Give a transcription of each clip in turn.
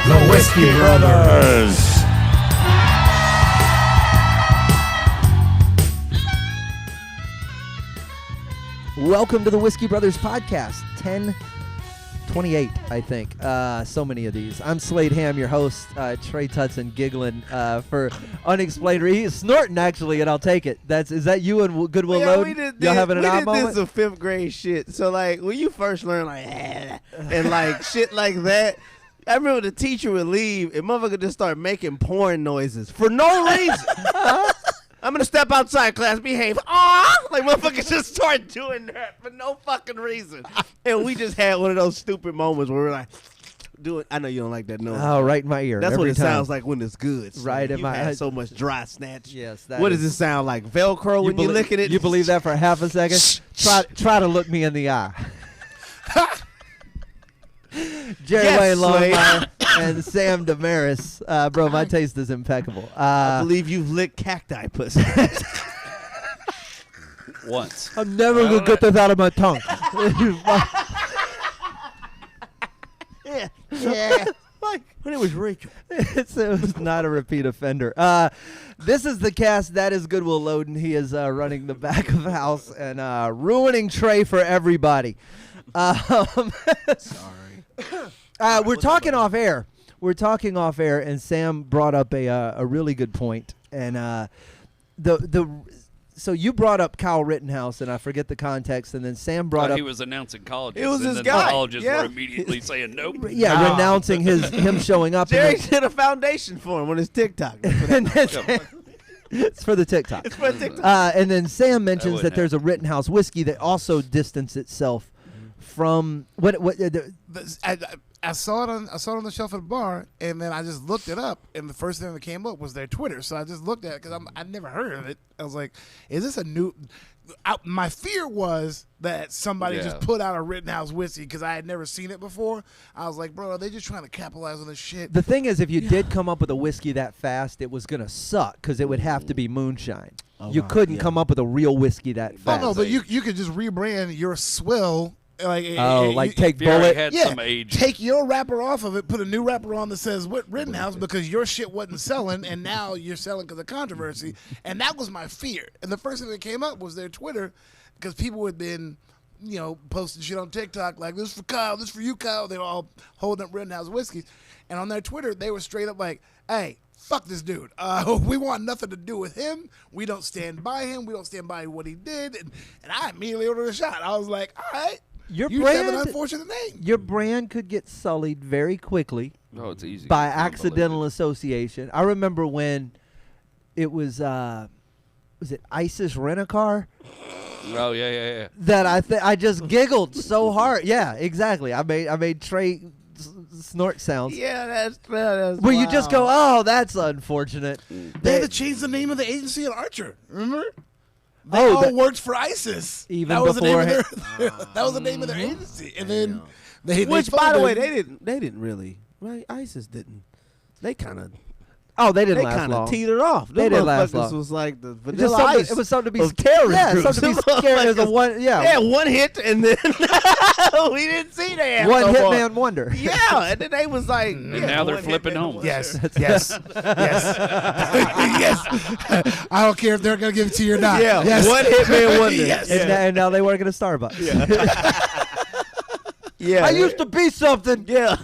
The Whiskey Brothers. Welcome to the Whiskey Brothers podcast, 1028, I think. So many of these. I'm Slade Ham, your host. Trey Tutson giggling for unexplained reason. He's snorting, actually, and I'll take it. Is that you and Goodwill Load? Y'all having an eye moment? We did this in fifth grade shit. So, like, when you first learn, like, and, like, shit like that, I remember the teacher would leave, and motherfucker just start making porn noises for no reason. I'm going to step outside, class, behave. Aww! Like, motherfuckers just start doing that for no fucking reason. And we just had one of those stupid moments where we're like, I know you don't like that noise. Oh, right in my ear. That's what it time. sounds like when it's good. So right in you my had so much dry snatch. Yes. What does it sound like? Velcro when you're licking it? You believe that for half a second? Try to look me in the eye. Jerry Wayne Longmire and Sam Damaris. Bro, my taste is impeccable. I believe you've licked cacti pussy. Once. I'm never going to get this out of my tongue. Yeah. Like when it was Rachel. It was not a repeat offender. This is the cast. That is Goodwill Load, and he is running the back of the house and ruining Trey for everybody. Sorry. We're talking off air. And Sam brought up a really good point. And so you brought up Kyle Rittenhouse, and I forget the context, and then Sam brought up he was announcing colleges. It was and his then guy. The colleges Yeah. were immediately saying nope. yeah, renouncing him showing up. Jerry did a foundation for him on his TikTok. It's for the TikTok. It's for TikTok. And then Sam mentions that happen. there's a Rittenhouse whiskey that also distanced itself from what I saw it on the shelf at the bar, and then I just looked it up, and the first thing that came up was their Twitter. So I just looked at it because I'd never heard of it. I was like, "Is this a new?" My fear was that somebody just put out a Rittenhouse whiskey because I had never seen it before. I was like, "Bro, are they just trying to capitalize on this shit?" The thing is, if you did come up with a whiskey that fast, it was gonna suck because it would have to be moonshine. You couldn't come up with a real whiskey that fast. Oh no, but you could just rebrand your swill. Take Fury Bullet. had some age. Take your wrapper off of it, put a new wrapper on that says Rittenhouse because your shit wasn't selling, and now you're selling because of controversy. And that was my fear. And the first thing that came up was their Twitter, because people had been, posting shit on TikTok like, "This is for Kyle, this is for you, Kyle." They were all holding up Rittenhouse whiskeys. And on their Twitter, they were straight up like, "Hey, fuck this dude. We want nothing to do with him. We don't stand by him. We don't stand by what he did." And I immediately ordered a shot. I was like, all right. Your you brand, have an unfortunate name. Your brand could get sullied very quickly. Oh, it's easy. By accidental association. I remember when it was it ISIS Rent-A-Car? Oh yeah. That I just giggled so hard. Yeah, exactly. I made Trey snort sounds. Yeah, that's where you just go, "Oh, that's unfortunate." They had to change the name of the agency in Archer. Remember? They all worked for ISIS. Even that was before the name of their that was the name of their agency. And then which, by the way, they didn't really, right? ISIS didn't. They kind of. Oh, they didn't last long. Teetered off. They didn't last long. Was like the Vanilla Ice. It was something to be scared. Yeah, something to be scared. It was one hit, and then we didn't see that. One Hitman wonder. Yeah, and then they was like, and now they're flipping home. Yes. Yes. I don't care if they're gonna give it to you or not. Yeah, yes. one Hitman wonder. Yes. And now they work at a Starbucks. Yeah. I used to be something. Yeah.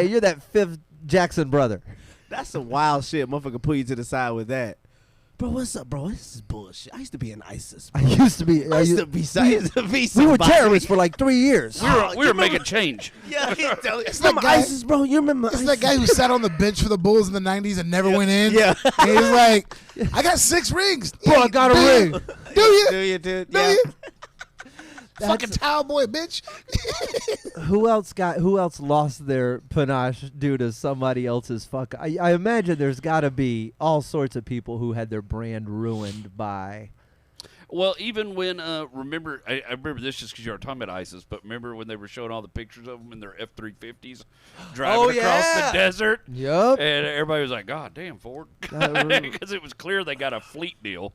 You're that fifth Jackson brother. That's some wild shit. Motherfucker put you to the side with that. Bro, what's up, bro? This is bullshit. I used to be in ISIS. Bro. I used to be We were terrorists for like 3 years. We were making change. Yeah, it's like ISIS, bro. You remember? It's that guy who sat on the bench for the Bulls in the 90s and never went in. Yeah. And he's like, "I got 6 rings. Bro, I got a ring. Do you? Do you, dude? Do Yeah. you? Fucking towel boy, bitch." Who else lost their panache due to somebody else's fuck? I imagine there's got to be all sorts of people who had their brand ruined by. Well, even when remember, I remember this just because you were talking about ISIS, but remember when they were showing all the pictures of them in their F-350s driving across the desert? Yep. And everybody was like, "God damn, Ford," because it was clear they got a fleet deal.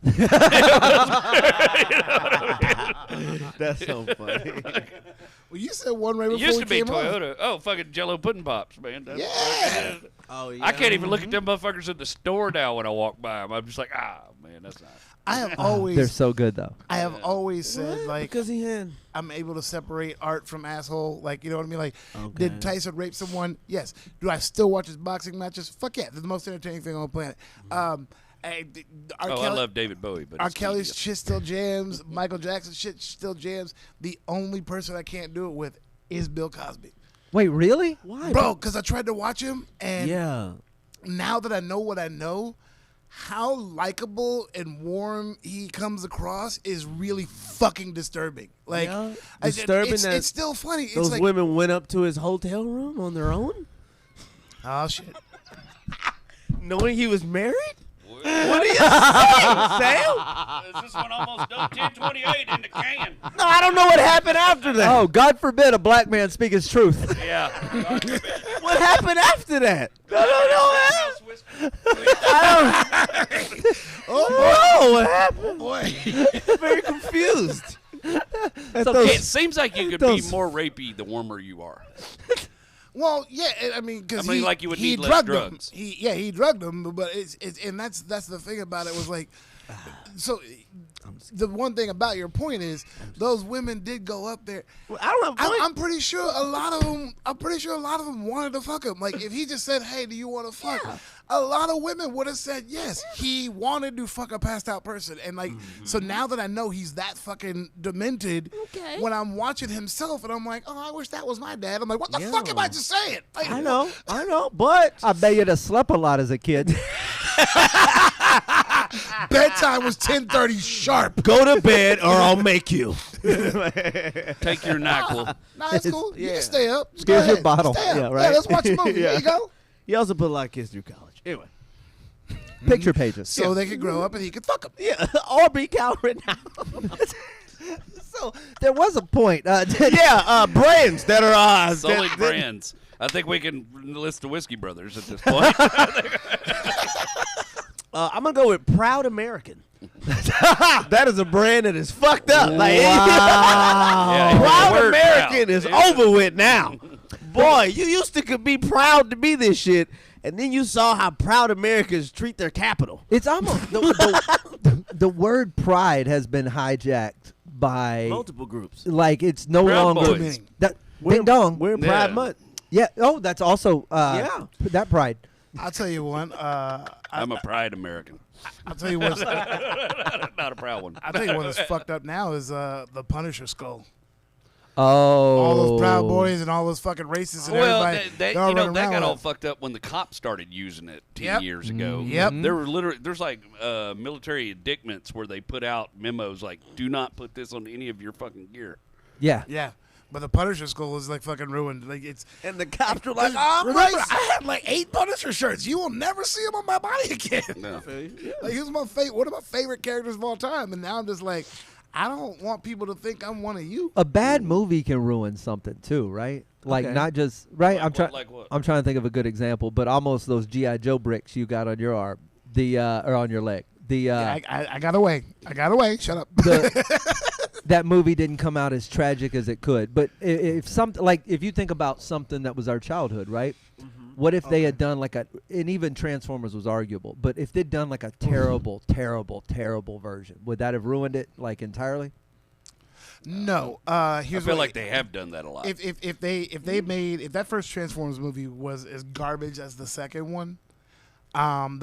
That's so funny. Well, you said one right It before used we to be came on. Toyota. Oh, fucking Jello pudding pops, man. Yeah. Oh yeah. I can't even look at them motherfuckers at the store now when I walk by them. I'm just like, man, that's not. I have They're always, so good though. I have always said like because he had. I'm able to separate art from asshole. Like, you know what I mean? Like, Okay. did Tyson rape someone? Yes. Do I still watch his boxing matches? Fuck yeah. They're the most entertaining thing on the planet. I love David Bowie, but R. it's Kelly's media. shit still jams. Michael Jackson's shit still jams. The only person I can't do it with is Bill Cosby. Wait, really? Why, Bro, because I tried to watch him, and Yeah. now that I know what I know, how likable and warm he comes across is really fucking disturbing. Like, Yeah, disturbing it's, that it's still funny. It's Those like, women went up to his hotel room on their own, oh shit. knowing he was married. What are you saying, Sam? Is this one almost done? 10:28 in the can. No, I don't know what happened after that. Oh, God forbid a black man speak his truth. Yeah. What happened after that? I don't know. Oh, what happened? Boy. Very confused. It seems like you could be those- more rapey the warmer you are. Well, yeah, I mean, because I mean, like you would he need less drugged drugs. him. He drugged him, but it's and that's the thing about it was like, so the one thing about your point is those women did go up there. Well, I don't have a point. I'm pretty sure a lot of them. I'm pretty sure a lot of them wanted to fuck him. Like if he just said, "Hey, do you want to fuck?" A lot of women would have said yes. He wanted to fuck a passed out person, and like so now that I know he's that fucking demented, when I'm watching himself and I'm like, "Oh, I wish that was my dad." I'm like, "What the fuck am I just saying?" Like, I know, but I bet you'd have slept a lot as a kid. Bedtime was 10:30 sharp. go to bed or I'll make you. Take your NyQuil. Nah, it's cool. You Yeah. can stay up. Just Here's go your ahead. bottle. Stay up. Yeah, right. let's watch a movie. There Yeah. you go. He also put a lot of kids through college. Anyway, Picture pages. So they could grow up and he could fuck them. yeah, or be coward now. So there was a point. Yeah, brands that are Solid brands. I think we can list the Whiskey Brothers at this point. I'm gonna go with Proud American. That is a brand that is fucked up. Like, Yeah, Proud word American proud. is over with now. Boy, you used to could be proud to be this shit, and then you saw how proud Americans treat their capital. It's almost the word pride has been hijacked by Multiple groups. like it's no Proud longer Boys. that ding dong. We're in Yeah. Pride Month. Yeah. Oh, that's also Yeah. that pride. I'll tell you one. I'm a pride American. I'll tell you what's. Not a proud one. I'll tell you what is fucked up now is the Punisher skull. Oh, All those Proud Boys and all those fucking racists and Well, everybody. that they're all running that around got with all it. fucked up when the cops started using it 10 Yep. years ago. Yep. There were literally there's like military indictments where they put out memos like, "Do not put this on any of your fucking gear." Yeah. Yeah, but the Punisher skull is like fucking ruined. Like it's. And the cops were like, "I'm Remember, racist." I had like 8 Punisher shirts. You will never see them on my body again. No. Like he was my one of my favorite characters of all time, and now I'm just like, I don't want people to think I'm one of you. A bad movie can ruin something too, right? Like Okay. not just right. Like I'm what, trying. like what? I'm trying to think of a good example, but almost those GI Joe bricks you got on your arm, or on your leg. I got away. I got away. Shut up. That movie didn't come out as tragic as it could. But if something like if you think about something that was our childhood, right? What if they had done like and even Transformers was arguable, but if they'd done like a terrible, terrible, terrible version, would that have ruined it like entirely? No. I Here's feel what, like they have done that a lot. if that first Transformers movie was as garbage as the second one, and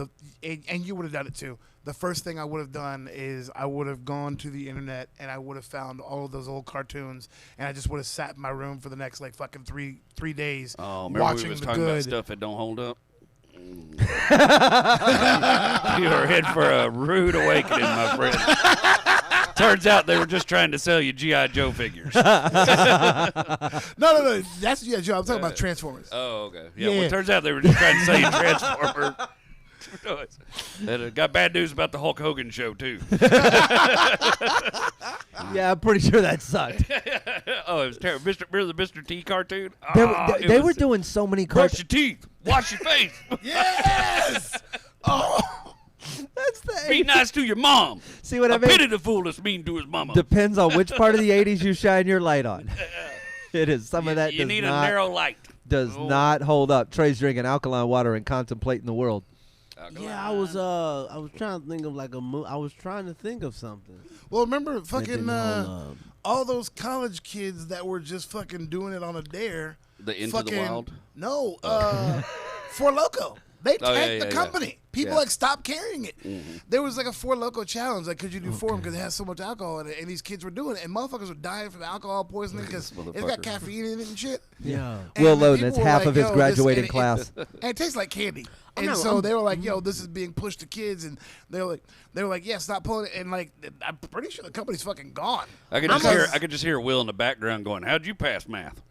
you would have done it too. The first thing I would have done is I would have gone to the internet and I would have found all of those old cartoons and I just would have sat in my room for the next like fucking three days Oh, remember watching we was the talking about good. stuff that don't hold up? You are in for a rude awakening, my friend. Turns out they were just trying to sell you G.I. Joe figures. No. That's Joe. I'm talking about Transformers. Oh, okay. Yeah, Yeah. well, it turns out they were just trying to sell you Transformers. And got bad news about the Hulk Hogan show, too. Yeah, I'm pretty sure that sucked. Oh, it was terrible. Mr. T cartoon? They, Oh, it they was- were doing so many Brush cartoons. your teeth. Wash your face. Yes. Oh. That's the Be nice to your mom. See what I I mean? pity the fool that's mean to his mama. Depends on which part of the 80s you shine your light on. It is. Some of that You does need not, a narrow light. does not hold up. Trey's drinking alkaline water and contemplating the world. Yeah, I was trying to think of like a I was trying to think of something. Well, remember That fucking didn't hold up. all those college kids that were just fucking doing it on a dare. The Into the Wild? No, Four Loko. They Oh, tanked yeah, the yeah, company. People Yeah. like stopped carrying it. Mm-hmm. There was like a Four Loko challenge. Like, could you do four because it has so much alcohol in it? And these kids were doing it, and motherfuckers were dying from alcohol poisoning because it's got Motherfucker. caffeine in it and shit. Yeah. And Will the Loden, people it's were half like, of his yo, graduating and class. and it tastes like candy. And not- so I'm- they were like, "Yo, this is being pushed to kids," and they were like, "Yeah, stop pulling it." And like, I'm pretty sure the company's fucking gone. I could just hear Will in the background going, "How'd you pass math?"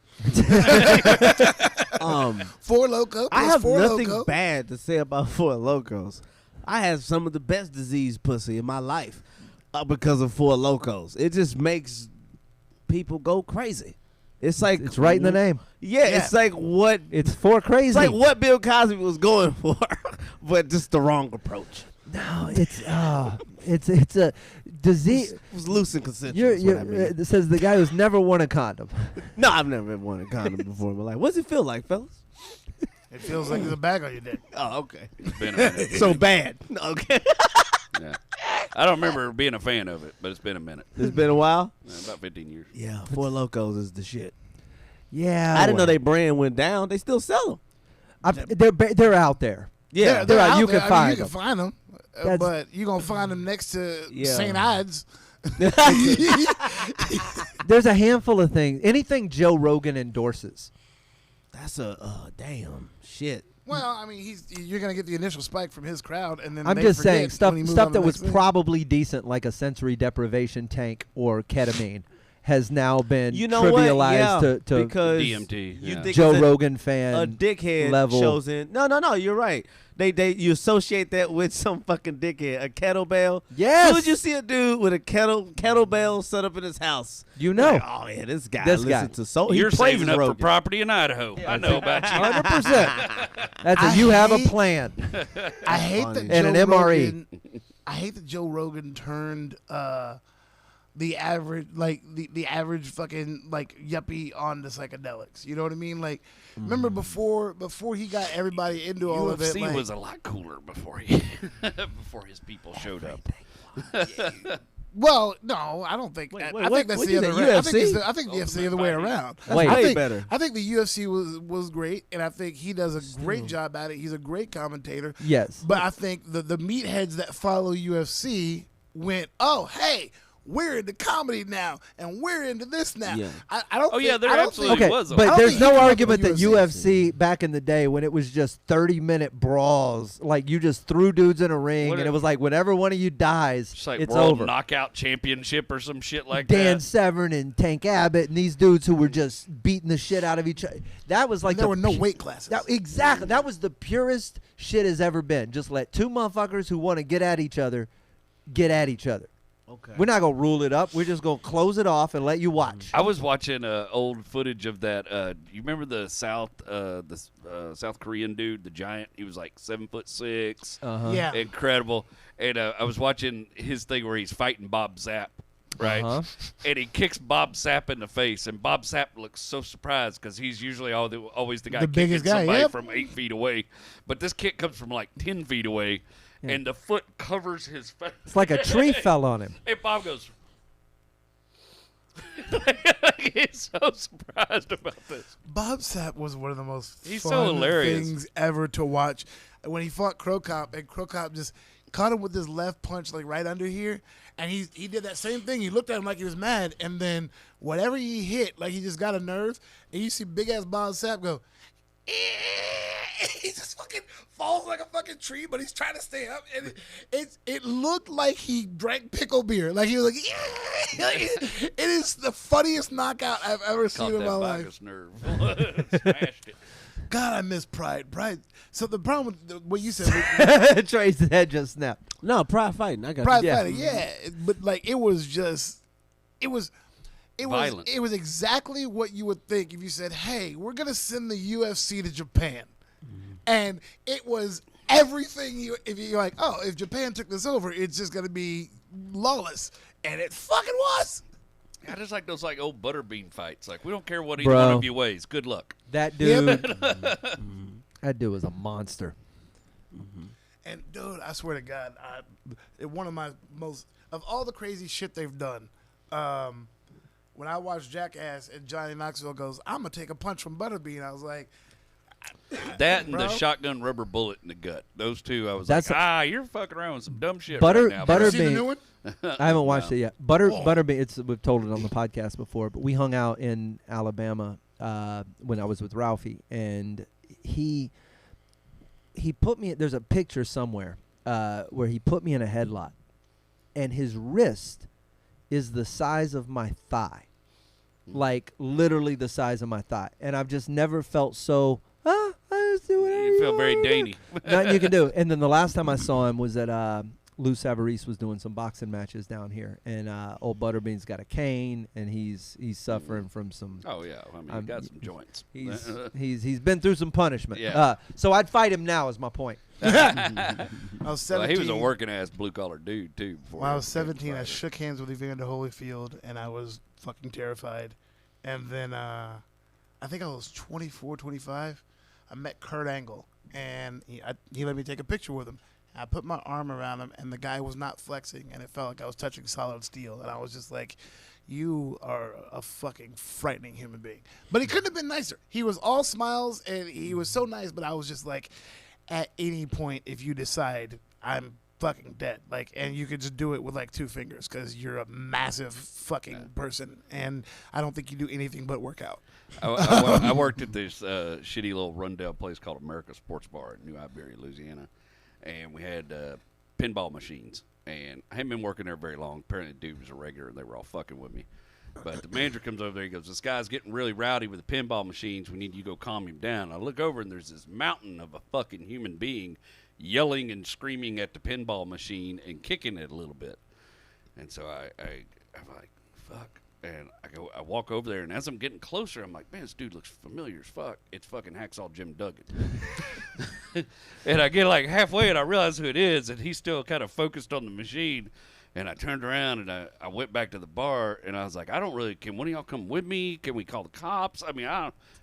Four Loko. I plus have Four nothing Loko. bad to say about Four Locos. I had some of the best disease pussy in my life because of Four Locos. It just makes people go crazy. It's like It's right in the name. Yeah, Yeah. it's like what It's for crazy. it's like what Bill Cosby was going for, but just the wrong approach. No, it's a disease. It was loose and consensual. You're, is what I mean. it says the guy who's never worn a condom. No, I've never worn a condom before in my life. What's it feel like, fellas? It feels like there's a bag on your dick. Oh, okay. It's been a minute. So bad. Okay. Yeah. I don't remember being a fan of it, but it's been a minute. It's been a while. About 15 years. Yeah, Four Locos is the shit. Yeah, I didn't know they brand went down. They still sell them. they're out there. Yeah, they're out. You there. can I mean, find you them. can find them, That's- but you're gonna find them next to Yeah. St. Ides. There's a handful of things. Anything Joe Rogan endorses. That's a damn shit. Well, I mean, you're gonna get the initial spike from his crowd, and then I'm they just forget saying stuff when he moves stuff on to that the was next thing. probably decent, like a sensory deprivation tank or ketamine, has now been You know what? trivialized Yeah, to because DMT, You yeah. think Joe it's Rogan fan a dickhead level. shows in. No. You're right. You associate that with some fucking dickhead. A kettlebell. Yes. As soon as you see a dude with a kettlebell set up in his house, You know. like, oh yeah, this guy. This guy. listens to so he You're praises saving up Rogan. for property in Idaho. I know about you. 100%. That's I you have a hate- plan. I hate that funny. Joe And an MRE. Rogan, I hate that Joe Rogan turned the average the average fucking like yuppie on the psychedelics. You know what I mean? Like, remember before he got everybody into all of it. UFC Like, was a lot cooler before he before his people showed up. well, no, I don't think. Wait, I what- think that's what the you other. say, I think, UFC? I think the UFC the other way around. Wait. I way think, better. I think the UFC was great, and I think he does a great job at it. He's a great commentator. Yes. But I think the meatheads that follow UFC went, oh, hey, we're into comedy now, and we're into this now. Yeah. I don't. Oh, yeah, think, there I don't absolutely think, Okay, was a- I but don't there's think he no came up argument that with UFC back in the day when it was just 30-minute brawls, like you just threw dudes in a ring, What and if- it was like whenever one of you dies, It's like it's World over. Knockout Championship or some shit like Dan that. Severn and Tank Abbott and these dudes who were just beating the shit out of each other. That was like There the were no pu- weight classes. Exactly. That was the purest shit has ever been. Just let two motherfuckers who want to get at each other get at each other. Okay. We're not gonna rule it up. We're just gonna close it off and let you watch. I was watching old footage of that. You remember the South Korean dude, the giant? He was like 7'6". Uh-huh. Yeah. Incredible. And I was watching his thing where he's fighting Bob Zapp, right? Uh-huh. And he kicks Bob Zapp in the face, and Bob Zapp looks so surprised because he's usually always the guy The kicking biggest guy, somebody yep. from 8 feet away. But this kick comes from like 10 feet away, and the foot covers his face. It's like a tree fell on him. And Bob goes. He's so surprised about this. Bob Sapp was one of the most He's fun so hilarious. things ever to watch. When he fought Crow Cop, and Crow Cop just caught him with his left punch, like right under here, and he did that same thing. He looked at him like he was mad, and then whatever he hit, like he just got a nerve, and you see big ass Bob Sapp go. He just fucking falls like a fucking tree, but he's trying to stay up, and it looked like he drank pickle beer. Like he was like, it is the funniest knockout I've ever Caught seen in that my life. Bacchus nerve. Smashed it. God, I miss Pride. Pride. So the problem with what you said, Trey's head just snapped. No, pride fighting. I got Pride you. fighting, yeah, but like it was Violent. it was exactly what you would think if you said, "Hey, we're gonna send the UFC to Japan," and it was everything. If you're like, "Oh, if Japan took this over, it's just gonna be lawless," and it fucking was. I just like those like old butterbean fights. Like we don't care what either Bro. one of you weighs. Good luck. That dude, that dude was a monster. And dude, I swear to God, one of my most of all the crazy shit they've done. When I watched Jackass and Johnny Knoxville goes, "I'm gonna take a punch from Butterbean," I was like, That and Bro. the shotgun rubber bullet in the gut. Those two, I was That's like, you're fucking around with some dumb shit Butter- right now. butter- "You seen the Butterbean. new one?" I haven't watched No. it yet. Butterbean. We've told it on the podcast before, but we hung out in Alabama when I was with Ralphie, and he put me. There's a picture somewhere where he put me in a headlock, and his wrist is the size of my thigh, like literally the size of my thigh, and I've just never felt so. I just do whatever You feel want very to do." dainty. Nothing you can do. And then the last time I saw him was at Lou Savarese was doing some boxing matches down here, and old Butterbean's got a cane, and he's suffering from some. Oh yeah, I mean, you got some joints. He's been through some punishment. Yeah. So I'd fight him now. Is my point. I was 17. Well, he was a working ass blue collar dude too. Before When I he was a 17, I fighter. shook hands with Evander Holyfield, and I was fucking terrified. And then I think I was 24, 25. I met Kurt Angle, and he let me take a picture with him. I put my arm around him, and the guy was not flexing, and it felt like I was touching solid steel. And I was just like, you are a fucking frightening human being. But he couldn't have been nicer. He was all smiles, and he was so nice, but I was just like, at any point, if you decide I'm fucking dead, like, and you could just do it with like 2 fingers because you're a massive fucking person, and I don't think you do anything but work out. I worked at this shitty little rundown place called America Sports Bar in New Iberia, Louisiana, and we had pinball machines. And I hadn't been working there very long. Apparently, the dude was a regular, and they were all fucking with me. But the manager comes over there. He goes, "This guy's getting really rowdy with the pinball machines. We need you to go calm him down." I look over, and there's this mountain of a fucking human being yelling and screaming at the pinball machine and kicking it a little bit. And so I'm like, fuck. And I walk over there, and as I'm getting closer, I'm like, man, this dude looks familiar as fuck. It's fucking Hacksaw Jim Duggan. And I get like halfway, and I realize who it is, and he's still kind of focused on the machine. And I turned around, and I went back to the bar, and I was like, can one of y'all come with me? Can we call the cops? I mean,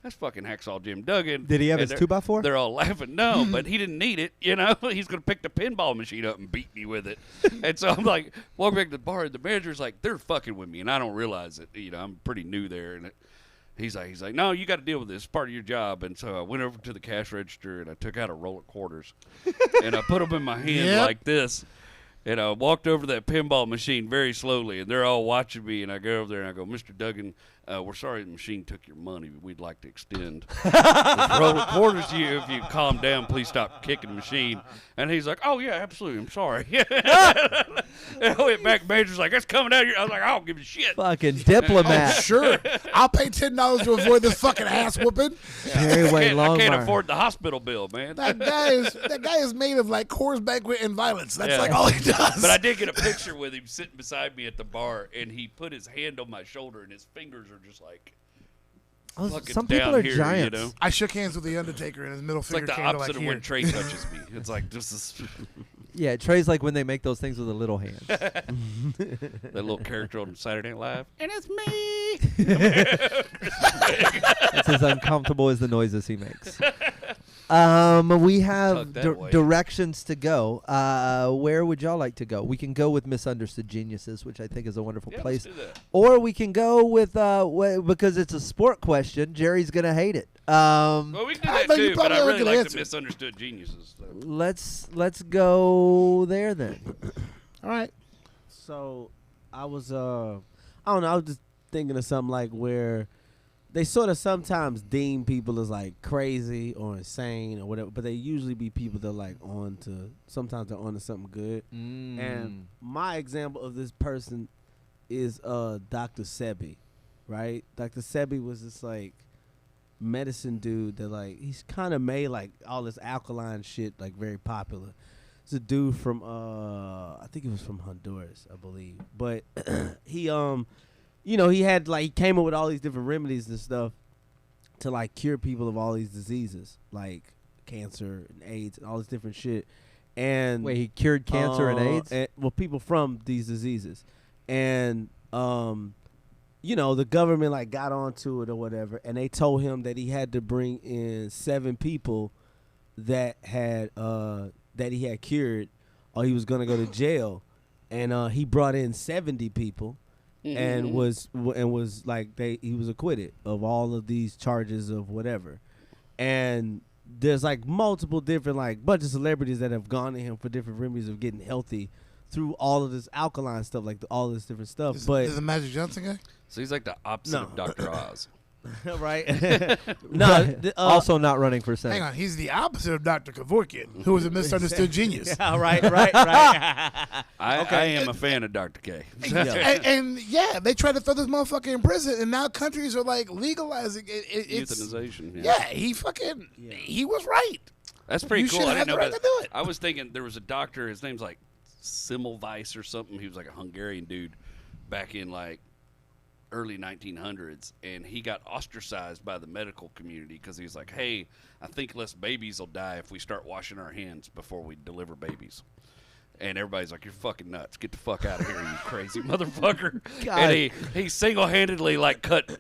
that's fucking Hacksaw Jim Duggan. Did he have And his 2x4? They're all laughing. No, but he didn't need it. You know, he's going to pick the pinball machine up and beat me with it. And so I'm like, walking back to the bar, and the manager's like, they're fucking with me, and I don't realize it. You know, I'm pretty new there, and he's like, no, you got to deal with this. It's part of your job. And so I went over to the cash register, and I took out a roll of quarters, and I put them in my hand Yep. like this. And I walked over to that pinball machine very slowly, and they're all watching me. And I go over there and I go, "Mr. Duggan, we're sorry the machine took your money. We'd like to extend this roll of quarters to you. If you calm down, please stop kicking the machine." And he's like, "Oh, yeah, absolutely. I'm sorry." And I went back. Manager's like, "That's coming out here." I was like, "I don't give a shit." Fucking diplomat. Sure, I'll pay $10 to avoid this fucking ass whooping. Jerry Wayne I can't Longmire. afford the hospital bill, man. That guy is made of like Coors Banquet and violence. That's Yeah. like all he does. But I did get a picture with him sitting beside me at the bar, and he put his hand on my shoulder, and his fingers are just like Oh, fucking some people down are here, giants. You know? I shook hands with the Undertaker, and his middle It's finger like the came to opposite like of here. when Trey touches me. It's like just this, Yeah, Trey's like when they make those things with a little hand. that little character on Saturday Night Live. And it's me. It's as uncomfortable as the noises he makes. We have Tuck that way. directions to go. Where would y'all like to go? We can go with Misunderstood Geniuses, which I think is a wonderful Yeah, place. let's do that. Or we can go with because it's a sport question. Jerry's gonna hate it. Well, we can do I that think you too, but probably I have a really good like answer. the Misunderstood Geniuses. So. Let's go there then. All right. So I was I don't know, I was just thinking of something like where they sort of sometimes deem people as like crazy or insane or whatever, but they usually be people that are like sometimes they're on to something good. And my example of this person is Dr. Sebi, right? Dr. Sebi was this like medicine dude that like he's kind of made like all this alkaline shit like very popular. It's a dude from I think it was from Honduras, I believe. But he he had like he came up with all these different remedies and stuff to like cure people of all these diseases like cancer and AIDS and all this different shit. And Wait, he cured cancer and AIDS? well, people from these diseases. And the government like got onto it or whatever, and they told him that he had to bring in 7 people that he had cured, or he was gonna go to jail, and he brought in 70 people, and was like he was acquitted of all of these charges of whatever, and there's like multiple different like bunch of celebrities that have gone to him for different remedies of getting healthy through all of this alkaline stuff, like all this different stuff. Is the Magic Johnson guy? So he's like the opposite of Dr. Oz. Right? No. Also not running for Senate. Hang on, he's the opposite of Dr. Kevorkian, who was a misunderstood genius. Yeah, right. I am a fan of Dr. K. And they tried to throw this motherfucker in prison, and now countries are like legalizing it. It's Euthanization. Yeah, he was right. That's pretty You cool. should I have didn't the know right that. to do it. I was thinking there was a doctor. His name's like Semmelweis or something. He was like a Hungarian dude back in like early 1900s, and he got ostracized by the medical community because he was like, hey, I think less babies will die if we start washing our hands before we deliver babies. And everybody's like, you're fucking nuts. Get the fuck out of here, you crazy motherfucker. God. And he single-handedly like cut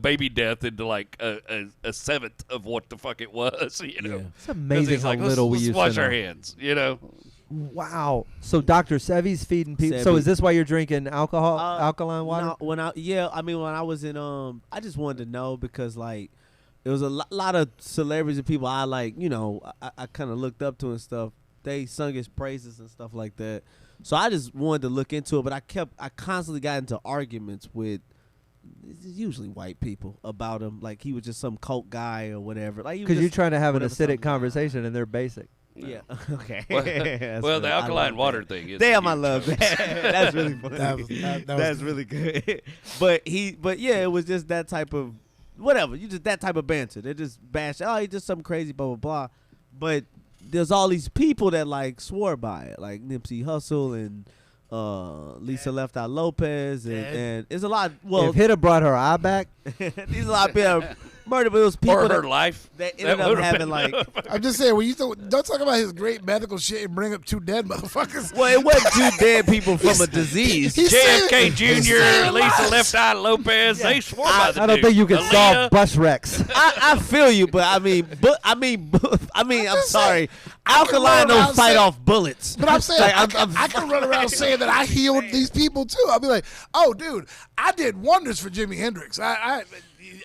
baby death into like a seventh of what the fuck it was. Yeah. It's amazing how like, little we let's used wash to know. our hands. Wow. So Dr. Sevi's feeding people. So Sevi. is this why you're drinking alkaline water? No, when I was in I just wanted to know because like there was a lot of celebrities and people I like, I kind of looked up to and stuff. They sung his praises and stuff like that. So I just wanted to look into it, but I constantly got into arguments with usually white people about him, like he was just some cult guy or whatever. Like Because you're trying to have an whatever acidic something. conversation and they're basic. Yeah. Okay. Well, the alkaline water thing is. Damn, I huge. love that. That's really funny. That's really good. But it was just that type of whatever. You just that type of banter. They just bash. Oh, he just some crazy blah blah blah. But there's all these people that like swore by it, like Nipsey Hussle and Lisa Left Eye Lopez, and it's a lot. Well, if Hitta brought her eye back, these a lot of people murder, but it was people Or that her life. that ended up would've having been- like. I'm just saying, when you don't talk about his great medical shit and bring up 2 dead motherfuckers. Well, it wasn't 2 dead people from a disease. He's JFK saying- he's saying Jr., Lisa lies. Left Eye Lopez, they swore by the I don't dude. think you can Aaliyah, solve bus wrecks. I feel you, but I'm sorry. Alkaline run around don't fight saying- off bullets. But I'm saying, Like, I can run around saying that I healed these people too. I'll be like, oh, dude, I did wonders for Jimi Hendrix.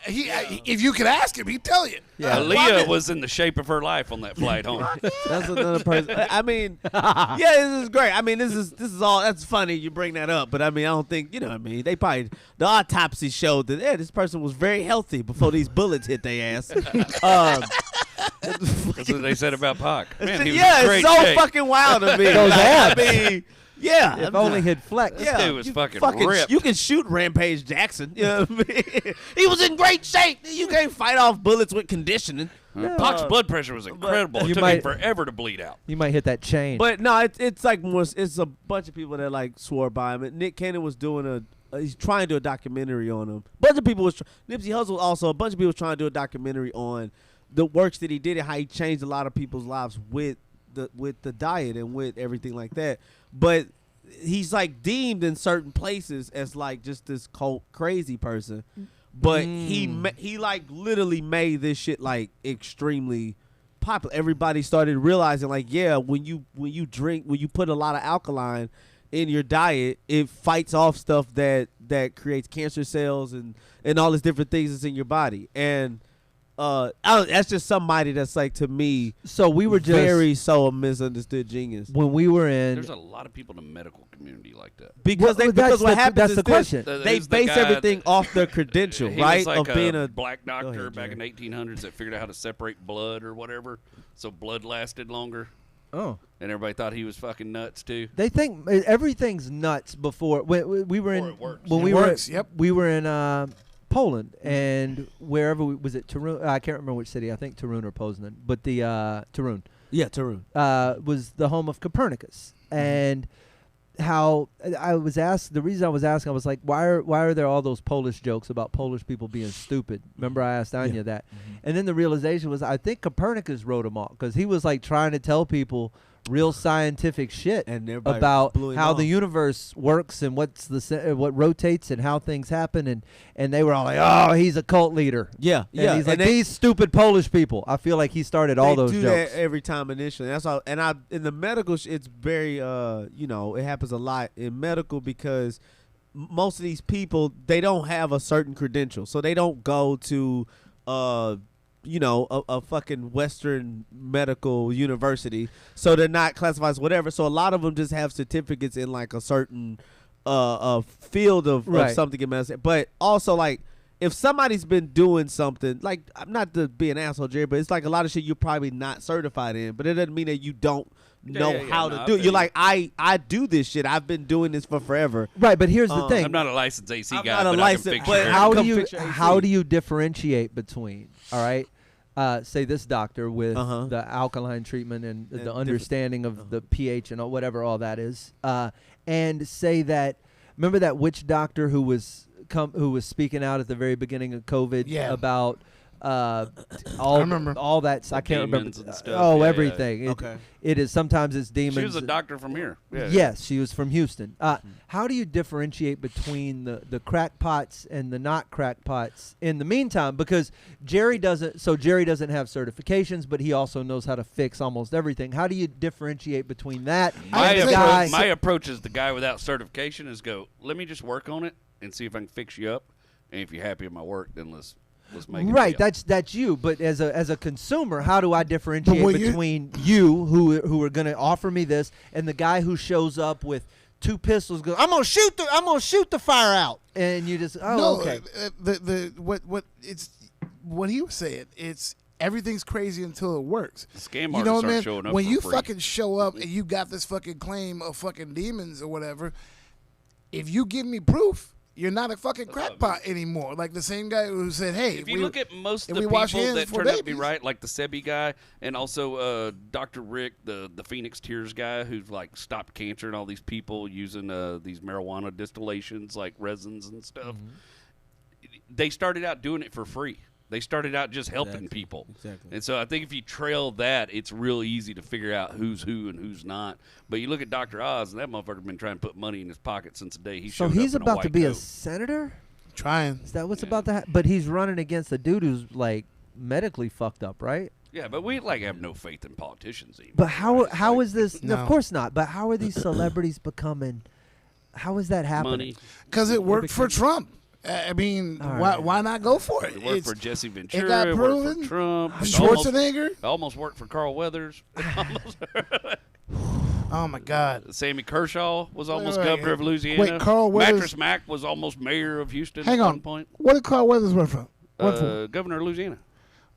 If you could ask him, he'd tell you. Yeah. Aaliyah was in the shape of her life on that flight home. That's another person. I mean, yeah, this is great. I mean, this is all. That's funny you bring that up, but I mean, I don't think They probably the autopsy showed that this person was very healthy before these bullets hit their ass. That's what they said about Pac. Man, he was Yeah, in great it's so shape. fucking wild to me. Those abs. I mean, yeah. If only he'd flex. Yeah, dude was you fucking ripped. You can shoot Rampage Jackson. You know what I mean? He was in great shape. You can't fight off bullets with conditioning. Pac's blood pressure was incredible. You It took might- him forever to bleed out. You might hit that chain. But no, it's like it's a bunch of people that like swore by him. And Nick Cannon was doing he's trying to do a documentary on him. A bunch of people Nipsey Hussle also. A bunch of people was trying to do a documentary on the works that he did and how he changed a lot of people's lives with the diet and with everything like that. But he's like deemed in certain places as like just this cult crazy person. But he like literally made this shit like extremely popular. Everybody started realizing like, yeah, when you put a lot of alkaline in your diet, it fights off stuff that creates cancer cells and all these different things that's in your body. And that's just somebody that's like, to me, so we were just so a misunderstood genius. when we were in. There's a lot of people in the medical community like that. Because Well, because what happens that's is the this, question. they He's the base guy everything off their credential, He right? was like of being a black doctor ahead, back in the 1800s that figured out how to separate blood or whatever, so blood lasted longer. Oh. And everybody thought he was fucking nuts too. They think everything's nuts before. When we were in, Or it works. when It we works, were, yep. we were in Poland and wherever was it Torun? I can't remember which city. I think Torun or Poznan, but the Torun Tarun. was the home of Copernicus, and how I was asked. The reason I was asking, I was like, why are there all those Polish jokes about Polish people being stupid? Remember, I asked Anya that, and then the realization was, I think Copernicus wrote them all because he was like trying to tell people real scientific shit And everybody about blew him how the off. universe works and what rotates and how things happen, and they were all like, "Oh, he's a cult leader." Yeah, And yeah. he's like, and they, "These stupid Polish people." I feel like he started all they those do jokes. that every time initially. That's all. And in the medical, it's very it happens a lot in medical because most of these people, they don't have a certain credential, so they don't go to a fucking Western medical university, so they're not classified as whatever. So a lot of them just have certificates in like a certain field of Right. something in medicine. But also, like, if somebody's been doing something, like, I'm not to be an asshole, Jerry, but it's like a lot of shit you're probably not certified in, but it doesn't mean that you don't know how to do it. You're like, I do this shit. I've been doing this for forever. Right, but here's the thing: I'm not a licensed AC I'm guy, not a but licensed- I can fix but your hair. how come do you fix your AC. how do you differentiate between say this doctor with Uh-huh. the alkaline treatment and the different- understanding of the pH and whatever all that is, and say that remember that witch doctor who was speaking out at the very beginning of COVID Yeah. about I remember. all that. I can't remember. demons and stuff. Oh, Yeah, yeah. everything. It- Okay. it is sometimes it's demons. She was a doctor from here. Yeah. Yes, she was from Houston. How do you differentiate between the crackpots and the not crackpots in the meantime? Because Jerry doesn't have certifications, but he also knows how to fix almost everything. How do you differentiate between that My, and the think guy? approach, my approach is the guy without certification is go, let me just work on it and see if I can fix you up. And if you're happy with my work, then let's make it. Right, deal. that's you. But as a consumer, how do I differentiate what you- between you who are going to offer me this and the guy who shows up with 2 pistols, goes, I'm gonna shoot the fire out, and you just okay. What he was saying. It's everything's crazy until it works. The scam You know artists what I aren't mean? showing up When for you free. fucking show up and you got this fucking claim of fucking demons or whatever, if you give me proof, you're not a fucking crackpot anymore. Like the same guy who said, "Hey, If you look at most if of the we wash people hands that for turn out to be babies. right, like the Sebi guy, and also Dr. Rick, the Phoenix Tears guy, who's like stopped cancer and all these people using these marijuana distillations like resins and stuff. They started out doing it for free. They started out just helping people. Exactly. And so I think if you trail that, it's real easy to figure out who's who and who's not. But you look at Dr. Oz, and that motherfucker's been trying to put money in his pocket since the day he So showed he's up in a about to white be a coat. senator. trying." Is that what's Yeah. about to happen? But he's running against a dude who's like medically fucked up, right? Yeah, but we like have no faith in politicians anymore. But how right? how Like, is this? No. Of course not. But how are these celebrities becoming? How is that happening? money? Because it worked for Trump. I mean, All why right. why not go for it? It worked It's- for Jesse Ventura. got It worked proven. for Trump. It Schwarzenegger. almost worked for Carl Weathers. Oh my God. Sammy Kershaw was almost wait. governor of Louisiana. Wait, Carl Weathers- Mattress Mac was almost mayor of Houston Hang at on. one point. What did Carl Weathers run from? Run for? Governor of Louisiana.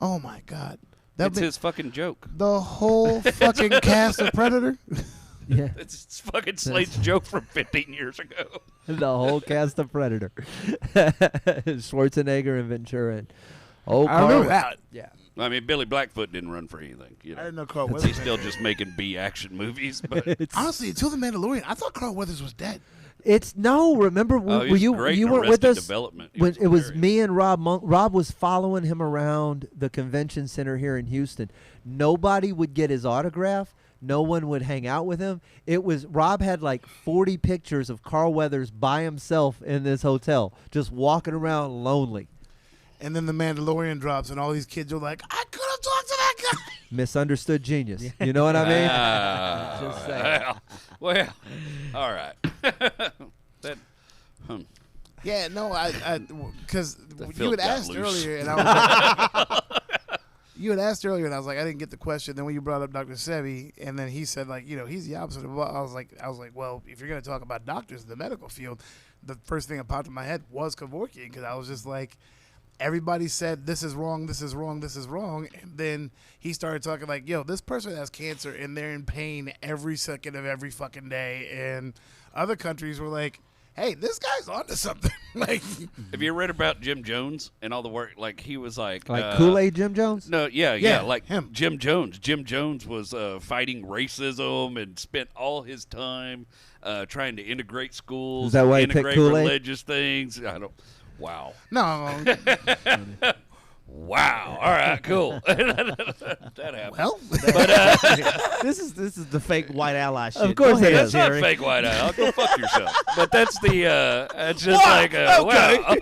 Oh my God. That's his fucking joke. The whole fucking cast of Predator. Yeah, It's fucking Slade's joke from 15 years ago. the whole cast of Predator, Schwarzenegger and Ventura. And, I remember that. Yeah. I mean, Billy Blackfoot didn't run for anything. You I know. didn't know Carl He's Weathers. still just making B action movies. But Honestly, until the Mandalorian, I thought Carl Weathers was dead. It's no. Remember, oh, were he was you great you in weren't with Arrested us Development. He when it was hilarious. me and Rob Monk. Rob was following him around the convention center here in Houston. Nobody would get his autograph. No one would hang out with him. It was Rob had like 40 pictures of Carl Weathers by himself in this hotel, just walking around lonely. And then the Mandalorian drops, and all these kids are like, "I could have talked to that guy." Misunderstood genius. You know what I mean? Ah, Just saying. well, all right. that, Yeah, no, because you filth had got asked loose. earlier, and I was like, you had asked earlier, and I was like, I didn't get the question. Then when you brought up Dr. Sebi, and then he said, like, he's the opposite of. I was like, well, if you're gonna talk about doctors in the medical field, the first thing that popped in my head was Kevorkian, because I was just like, everybody said this is wrong, this is wrong, this is wrong, and then he started talking like, yo, this person has cancer and they're in pain every second of every fucking day, and other countries were like, hey, this guy's onto something. Like, have you read about Jim Jones and all the work? Like he was like Kool-Aid Jim Jones? No, yeah, Yeah, like him. Jim Jones. Jim Jones was fighting racism and spent all his time trying to integrate schools, Is that why he picked integrate Kool-Aid? religious things. I don't. Wow. no, Wow. All right, cool. That happened. Well, This is the fake white ally shit. Of course Go it ahead, is. That's Jerry. not fake white eye. I'll go fuck yourself. But that's that's just like wow.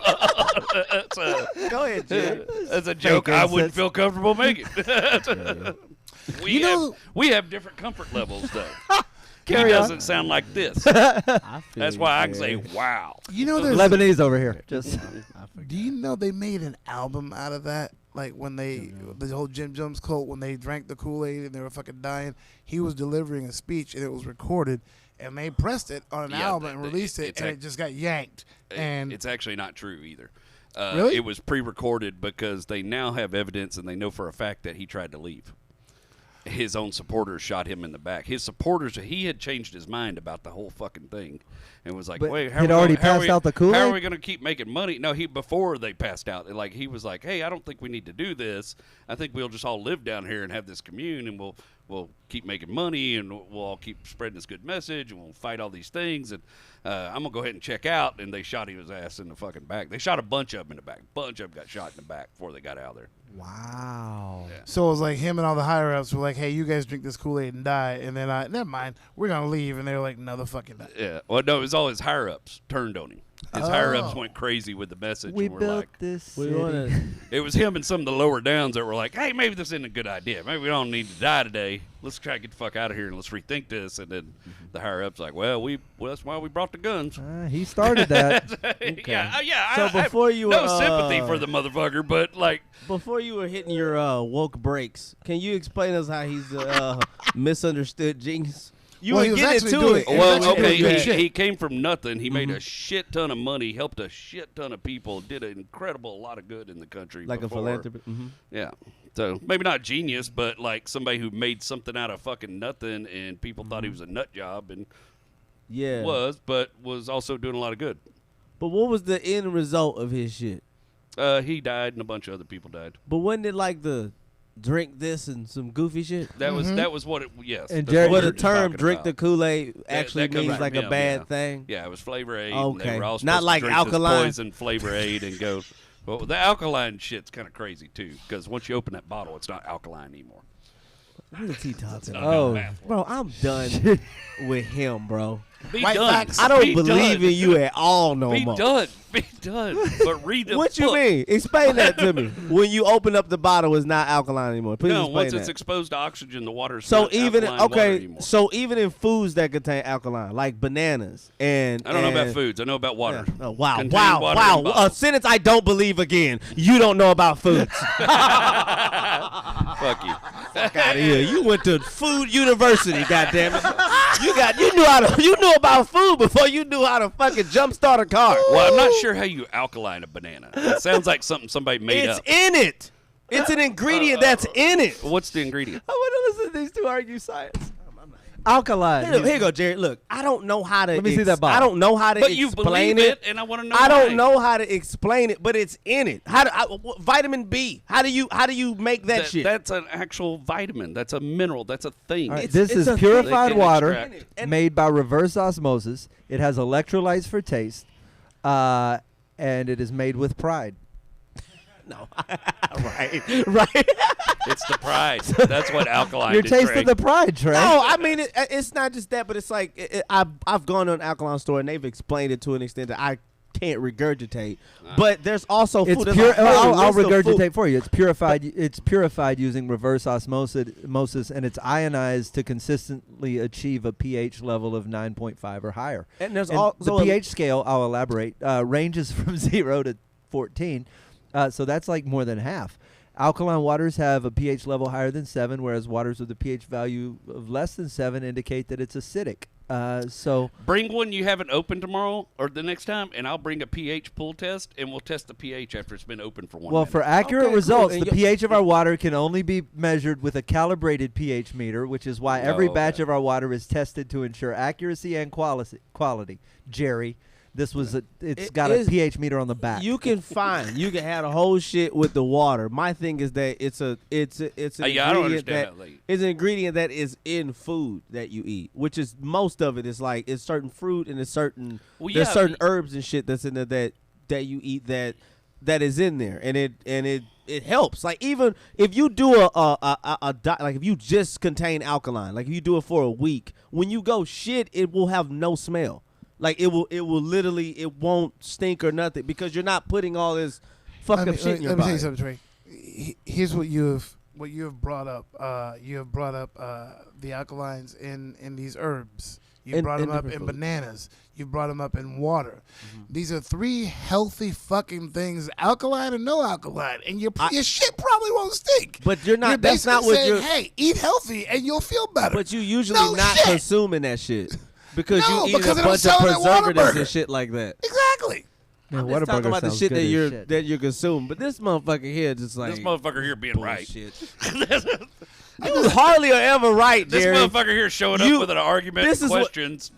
Go ahead, Jerry. That's a joke I wouldn't feel comfortable making. You we have different comfort levels though. He Carry on. doesn't sound like this. I feel That's you, why I can Jerry. say wow. there's Lebanese over here. Just Do you know they made an album out of that? Like when the whole Jim Jones cult, when they drank the Kool-Aid and they were fucking dying, he was delivering a speech and it was recorded, and they pressed it on an Yeah, album and released it, it's and it just got yanked. And It's actually not true either. Really? It was pre-recorded because they now have evidence and they know for a fact that he tried to leave. His own supporters shot him in the back. His supporters, he had changed his mind about the whole fucking thing, and was like, But "Wait, he'd already passed out the Kool-Aid? How are we going to keep making money?" No, before they passed out, like he was like, "Hey, I don't think we need to do this. I think we'll just all live down here and have this commune, and we'll keep making money, and we'll all keep spreading this good message, and we'll fight all these things, and I'm gonna go ahead and check out." And they shot his ass in the fucking back. They shot a bunch of them in the back. A bunch of them got shot in the back before they got out of there. wow. Yeah. so it was like him and all the higher ups were like, "Hey, you guys drink this Kool-Aid and die," and then never mind, we're gonna leave, and they were like, "No, the fucking die." Yeah. Well, no, it was all his higher ups turned on him. His higher ups went crazy with the message. We and were built like, this We city. wanna. it was him and some of the lower downs that were like, "Hey, maybe this isn't a good idea. Maybe we don't need to die today. Let's try to get the fuck out of here and let's rethink this." And then the higher ups like, "Well, that's why we brought the guns." He started that. Yeah. So before you no were, sympathy for the motherfucker, but like, Before you were hitting your woke breaks, can you explain us how he's a misunderstood genius? You Well, he were was getting actually to doing- it. Well, well, Well, okay, he was doing he came from nothing. He made a shit ton of money, helped a shit ton of people, did an incredible lot of good in the country. Like before. a philanthropist. Yeah. So maybe not genius, but like somebody who made something out of fucking nothing, and people thought he was a nut job, and Yeah. but was also doing a lot of good. But what was the end result of his shit? He died, and a bunch of other people died. But wasn't it like the drink this and some goofy shit? That was what it. Yes. And that's Jared- what Well, we the were just term talking "drink the about. Kool-Aid" actually that comes means from like a him, bad yeah. thing. Yeah, it was Flavor Aid. Okay. And they were all Not supposed like to drink alkaline. this poison Flavor Aid and go. Well, the alkaline shit's kind of crazy too, because once you open that bottle, it's not alkaline anymore. What is he talking about? Oh, Bro, I'm done with him, bro. Be White done. facts. I don't Be believe done. in you at all no Be more. done. Be done. But read the What you book. mean? Explain that to me. When you open up the bottle, it's not alkaline anymore. Please No, explain once that. it's exposed to oxygen, the water's So not even alkaline water anymore. so even in foods that contain alkaline, like bananas and I don't know about foods. I know about water. Yeah. Oh, wow, Contain wow, water wow! in A bottles. sentence I don't believe again. You don't know about foods. Fuck you. Fuck out of here! You went to food university, goddammit. You knew about food before you knew how to fucking jumpstart a car. Well, I'm not sure how you alkaline a banana. It sounds like something somebody made It's up. in it. It's an ingredient that's in it. What's the ingredient? I want to listen to these two argue science. Alkaline. Here you go, Jerry. Look, I don't know how to. Let me see that bottle. I don't know how to But you explain believe it. it, and I want to know I don't why. know how to explain it, but it's in it. Vitamin B? How do you make that shit? That's an actual vitamin. That's a mineral. That's a thing. All right, It's- this it's is a thing. purified They can water extract. And- made by reverse osmosis. It has electrolytes for taste, and it is made with pride. No, right. It's the pride. That's what alkaline Your is. taste Greg. of the pride, Trey. No, I mean it's not just that, but it's like I've gone to an alkaline store and they've explained it to an extent that I can't regurgitate. But there's also food. It's There's pure. a whole I'll list of food. regurgitate for you. It's purified. It's purified using reverse osmosis, and it's ionized to consistently achieve a pH level of 9.5 or higher. And there's And also the pH scale. I'll elaborate. Ranges from 0 to 14, so that's like more than half. Alkaline waters have a pH level higher than 7, whereas waters with a pH value of less than 7 indicate that it's acidic. So Bring one you haven't opened tomorrow or the next time, and I'll bring a pH pull test, and we'll test the pH after it's been open for 1 well, minute. for accurate Okay, cool. results, And the pH of our water can only be measured with a calibrated pH meter, which is why every Oh, batch okay. of our water is tested to ensure accuracy and quality. Jerry, it's It got is- a pH meter on the back. You can have a whole shit with the water. My thing is that it's an Yeah, I don't ingredient understand that that, like- it's an ingredient that is in food that you eat, which is most of it is like it's certain fruit and it's certain Well, there's yeah, certain herbs and shit that's in there that you eat that that is in there, and it helps. Like even if you do like if you just contain alkaline, like if you do it for a week, when you go shit, it will have no smell. Like it will literally, it won't stink or nothing because you're not putting all this fucked up shit in your body. Let me tell you something, Trey. Here's what you have brought up. You have brought up the alkalines in these herbs. You brought them up in bananas. You brought them up in water. Mm-hmm. These are 3 healthy fucking things, alkaline and no alkaline, and your shit probably won't stink. But you're not. You're that's not what saying, you're. Hey, eat healthy and you'll feel better. But you usually not consuming that shit because you eat a because bunch of preservatives and shit like that. Exactly. Man, I'm just talking about the shit that you're consuming. But this motherfucker here just like this motherfucker here being right. You was hardly or ever right, Jerry. This motherfucker here showing up with an argument and questions.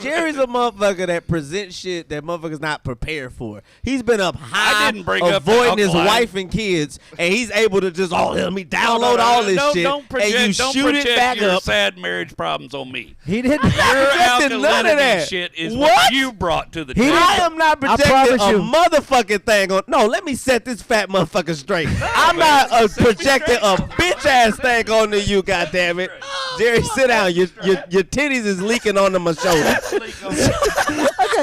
Jerry's a motherfucker that presents shit that motherfuckers not prepared for. He's been up high, avoiding his wife and kids, and he's able to just, let me download all this shit, and you shoot it back your up. Sad marriage problems on me. He didn't. Your none of that shit is what you brought to the table. I am not projecting a motherfucking thing on. No, let me set this fat motherfucker straight. I'm not projecting a bitch ass thing on to you, goddammit. Jerry, sit down. Your titties is leaking onto my shoulder.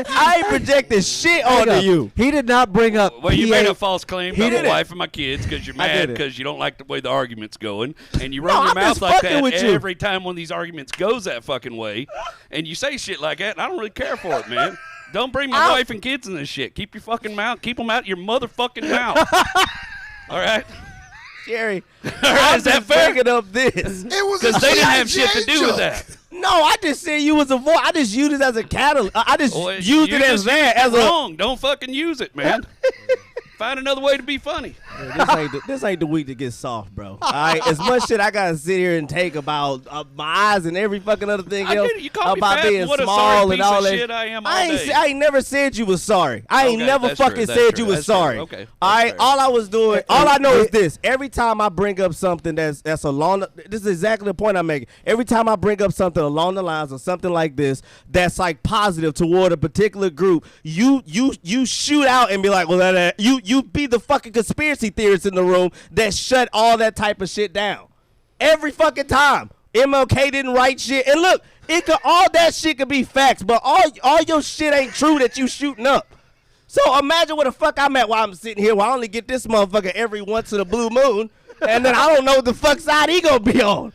I ain't projecting shit onto you. He did not bring up. Well, you made a false claim about my wife and my kids because you're mad because you don't like the way the argument's going, and you run your mouth like that every time one of these arguments goes that fucking way, and you say shit like that. And I don't really care for it, man. Don't bring my wife and kids in this shit. Keep your fucking mouth. Keep them out your motherfucking mouth. All right. Jerry, is that fair? Up this. It was because they didn't have shit to do with that. No, I just said you was a voice. I just used it as a catalyst. I just used it as that. As wrong. Don't fucking use it, man. Find another way to be funny. Yeah, this ain't the week to get soft, bro. All right, as much shit I gotta sit here and take about my eyes and every fucking other thing else about being small and all that. Shit I am all I ain't never said you was sorry. I ain't never fucking said you was sorry. Okay. All right, all I was doing, all I know is this: every time I bring up something that's along, this is exactly the point I'm making. Every time I bring up something along the lines of something like this, that's like positive toward a particular group, you shoot out and be like, well, that you be the fucking conspiracy theorists in the room that shut all that type of shit down. Every fucking time. MLK didn't write shit. And look, all that shit could be facts, but all your shit ain't true that you shooting up. So imagine where the fuck I'm at while I'm sitting here, while I only get this motherfucker every once in a blue moon, and then I don't know what the fuck side he gonna be on.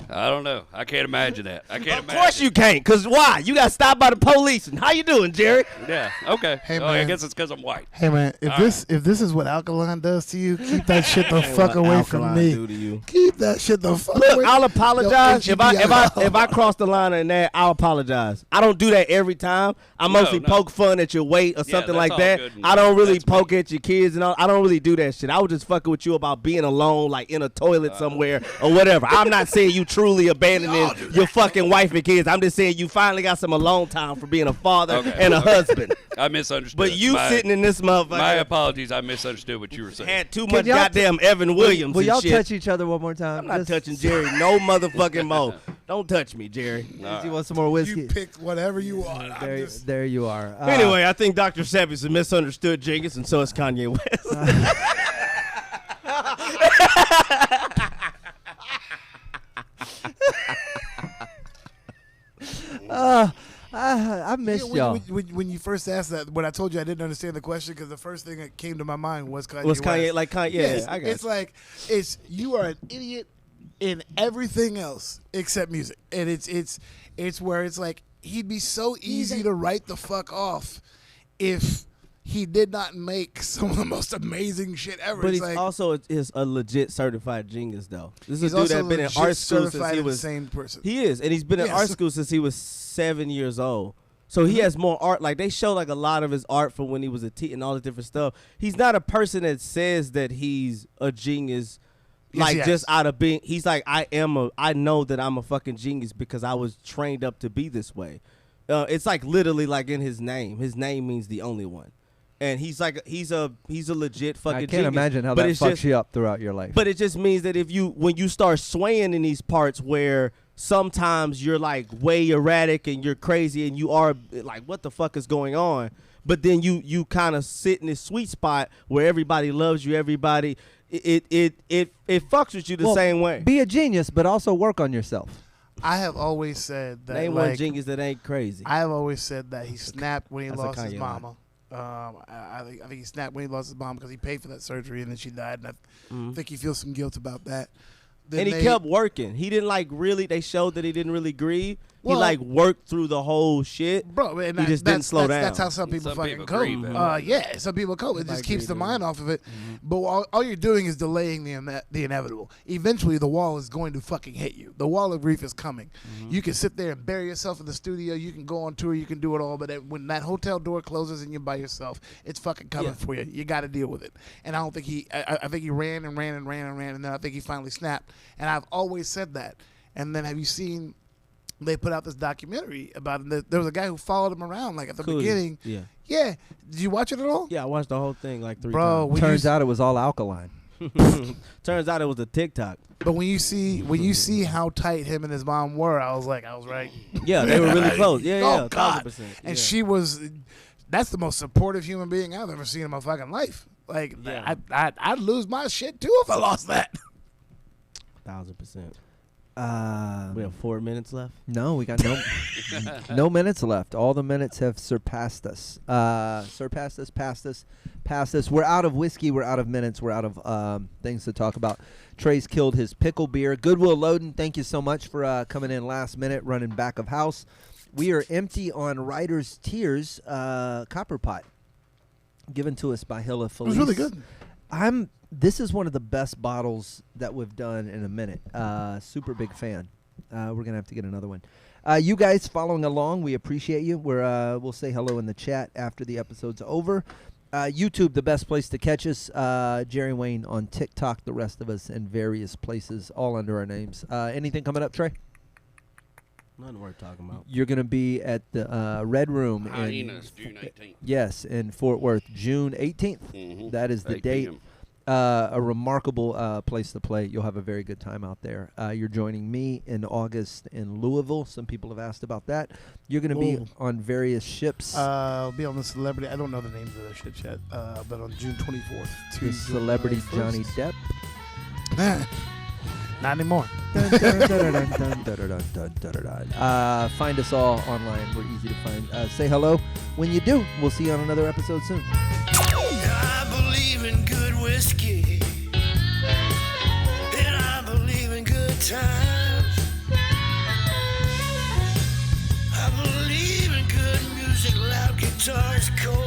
I don't know. I can't imagine that. Of course you can't, because why? You got stopped by the police. And how you doing, Jerry? Yeah, okay. Hey, man. I guess it's because I'm white. Hey, man, if this is what alkaline does to you, keep that shit the fuck away from me. Keep that shit the fuck away. Look, I'll apologize. If I cross the line in that, I'll apologize. I don't do that every time. I mostly poke fun at your weight or something like that. I don't really poke at your kids and all. I don't really do that shit. I was just fucking with you about being alone, like in a toilet somewhere or whatever. I'm not saying you truly abandoning your fucking wife and kids. I'm just saying you finally got some alone time for being a father and a husband. I misunderstood. But you sitting in this motherfucker. My apologies. I misunderstood what you were saying. Had too much goddamn Evan Williams. Will y'all shit. touch each other one more time? I'm not touching Jerry no motherfucking more. Don't touch me, Jerry. You want some more whiskey? You pick whatever you want. There you are. Anyway, I think Dr. Sepp is a misunderstood Jenkins, and so is Kanye West. I missed y'all. When you first asked that, when I told you I didn't understand the question, because the first thing that came to my mind was Kanye West. Like Kanye? Yes, I got it's like you are an idiot in everything else except music, and it's where it's like he'd be so easy to write the fuck off if he did not make some of the most amazing shit ever. But it's he's like, also is a legit certified genius, though. This he's is a dude that's been in art school since he was insane person. He is, and he's been in art school since he was 7 years old. So he has more art. Like, they show like a lot of his art from when he was a teen and all the different stuff. He's not a person that says that he's a genius. Like, just out of being, he's like, I know that I'm a fucking genius because I was trained up to be this way. It's like literally like in his name. His name means the only one. And he's like, he's a legit fucking genius. I can't imagine how that fucks you up throughout your life. But it just means that when you start swaying in these parts where sometimes you're like way erratic and you're crazy and you are like, what the fuck is going on? but then you kind of sit in this sweet spot where everybody loves you, everybody. It fucks with you the same way. Be a genius, but also work on yourself. I have always said that. Name one genius that ain't crazy. I have always said that he snapped when he That's a lost his Kanye mama. I think he snapped when he lost his mom because he paid for that surgery and then she died. And I think he feels some guilt about that. Then and he kept working. He didn't really. They showed that he didn't really grieve. Well, he worked through the whole shit. Bro, and he just didn't slow down. That's how some people fucking cope. Yeah, some people cope. It just keeps the mind off of it. But all you're doing is delaying the inevitable. Eventually, the wall is going to fucking hit you. The wall of grief is coming. You can sit there and bury yourself in the studio. You can go on tour. You can do it all. But when that hotel door closes and you're by yourself, it's fucking coming for you. You got to deal with it. And I don't think I think he ran and ran and ran and ran, and then I think he finally snapped. And I've always said that. And then have you seen? They put out this documentary about him. There was a guy who followed him around at the beginning. Yeah. Did you watch it at all? Yeah, I watched the whole thing 3 Bro, times. turns out it was all alkaline. Turns out it was a TikTok. But when you see how tight him and his mom were, I was right. Yeah, they were really close. Yeah, oh God. 1,000%. And she was. That's the most supportive human being I've ever seen in my fucking life. I'd lose my shit too if I lost that. 1,000%. We have 4 minutes left. No, we got no minutes left. All the minutes have surpassed us. Past us. We're out of whiskey. We're out of minutes. We're out of things to talk about. Trey's killed his pickle beer. Goodwill Loden, thank you so much for coming in last minute, running back of house. We are empty on Writer's Tears Copper Pot, given to us by Hilla Felice. It was really good. This is one of the best bottles that we've done in a minute. Super big fan. We're going to have to get another one. You guys following along, we appreciate you. We'll say hello in the chat after the episode's over. YouTube, the best place to catch us. Jerry Wayne on TikTok, the rest of us in various places, all under our names. Anything coming up, Trey? Nothing worth talking about. You're going to be at the Red Room. Hyenas, June 18th. Yes, in Fort Worth, June 18th. Mm-hmm. That is the date. A remarkable place to play. You'll have a very good time out there. You're joining me in August in Louisville. Some people have asked about that. You're going to be on various ships. I'll be on the Celebrity. I don't know the names of the ships yet, but on June 24th. To Celebrity Johnny Depp. Not anymore. Find us all online. We're easy to find. Say hello. When you do, we'll see you on another episode soon. I believe in good whiskey, and I believe in good times. I believe in good music, loud guitars, cold